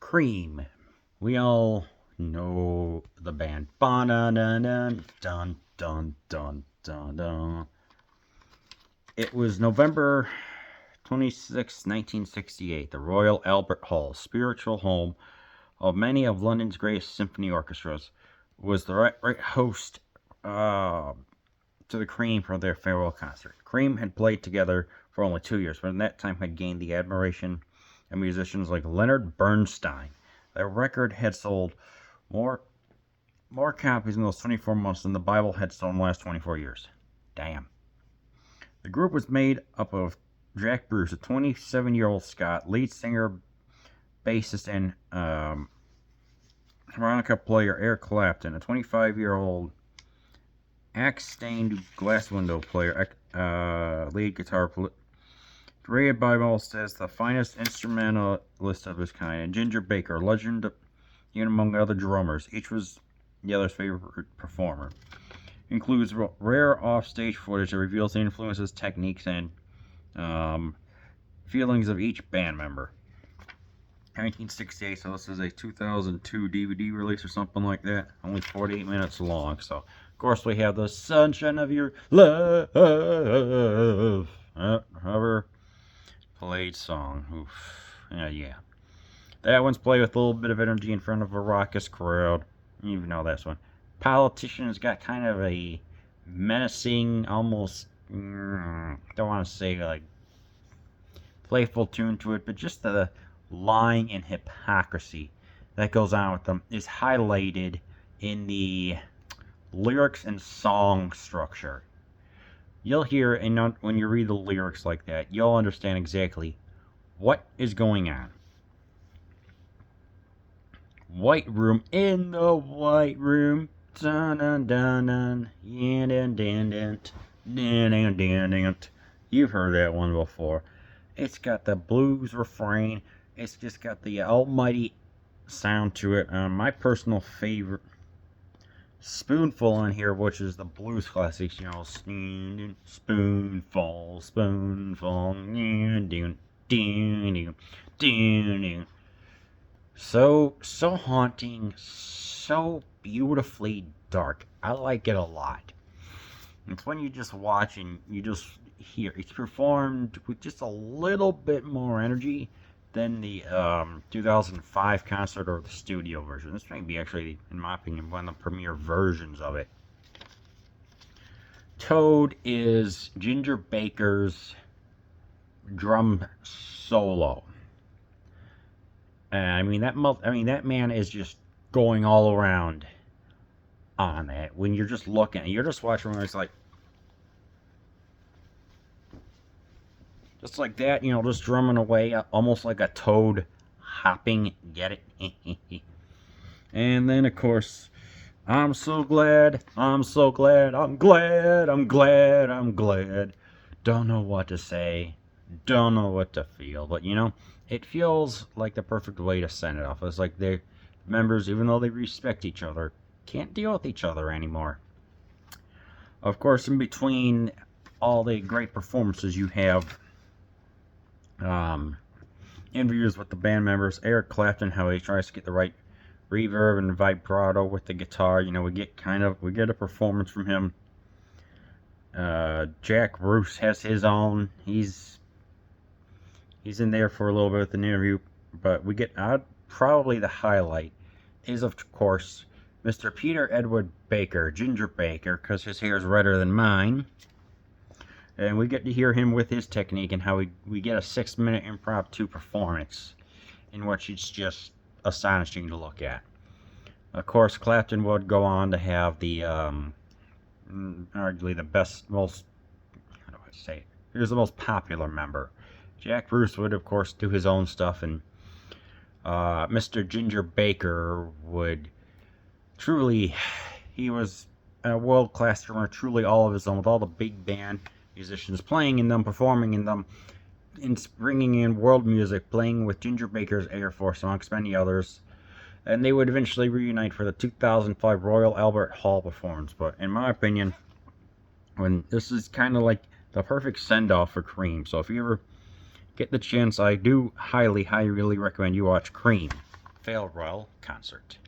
Cream. We all know the band. Ba-dun-dun-dun, dun, dun, dun, dun, dun. It was November 26, 1968. The Royal Albert Hall, spiritual home of many of London's greatest symphony orchestras, was the right host to the Cream for their farewell concert. Cream had played together for only 2 years, but in that time had gained the admiration of musicians like Leonard Bernstein. Their record had sold more copies in those 24 months than the Bible had sold in the last 24 years. Damn. The group was made up of Jack Bruce, a 27-year-old Scot, lead singer, bassist, and harmonica player Eric Clapton, a 25-year-old axe-stained glass window player, lead guitar player, rated by most as the finest instrumentalist of his kind, and Ginger Baker, legend even among other drummers. Each was the other's favorite performer. Includes rare off-stage footage that reveals the influences, techniques, and feelings of each band member. 1968, so this is a 2002 DVD release or something like that. Only 48 minutes long, so of course we have the Sunshine of Your Love. However played song. Oof. Yeah. That one's played with a little bit of energy in front of a raucous crowd. You even know this one. Politician's got kind of a menacing, almost, don't want to say like playful tune to it, but just the lying and hypocrisy that goes on with them is highlighted in the lyrics and song structure. You'll hear, and when you read the lyrics like that, you'll understand exactly what is going on. White room, in the white room, dun dun dun dun, dun dun dun dun, dun dun dun. You've heard that one before. It's got the blues refrain. It's just got the almighty sound to it. My personal favorite spoonful on here, which is the blues classics, spoonful, so haunting, so beautifully dark. I like it a lot. It's when you just watch and you just hear it's performed with just a little bit more energy than the 2005 concert or the studio version. This may be actually, in my opinion, one of the premier versions of it. Toad is Ginger Baker's drum solo. That man is just going all around on that. When you're just looking, you're just watching where it's like, just like that, just drumming away, almost like a toad hopping. Get it? And then, of course, I'm so glad. Don't know what to say. Don't know what to feel. But, it feels like the perfect way to send it off. It's like the members, even though they respect each other, can't deal with each other anymore. Of course, in between all the great performances, you have interviews with the band members. Eric Clapton, how he tries to get the right reverb and vibrato with the guitar. We get a performance from him. Jack Bruce has his own. He's in there for a little bit with an interview, but we get probably the highlight is, of course, Mr. Peter Edward Baker, Ginger Baker, because his hair is redder than mine. And we get to hear him with his technique and how we get a 6-minute impromptu performance in which it's just astonishing to look at. Of course, Clapton would go on to have the arguably the best, most, how do I say it? He was the most popular member. Jack Bruce would, of course, do his own stuff, and Mr. Ginger Baker would he was a world-class drummer, truly all of his own, with all the big band musicians playing in them, performing in them, and bringing in world music, playing with Ginger Baker's Air Force, amongst many others. And they would eventually reunite for the 2005 Royal Albert Hall performance. But in my opinion, this is kind of like the perfect send-off for Cream. So if you ever get the chance, I do highly, highly recommend you watch Cream. farewell concert.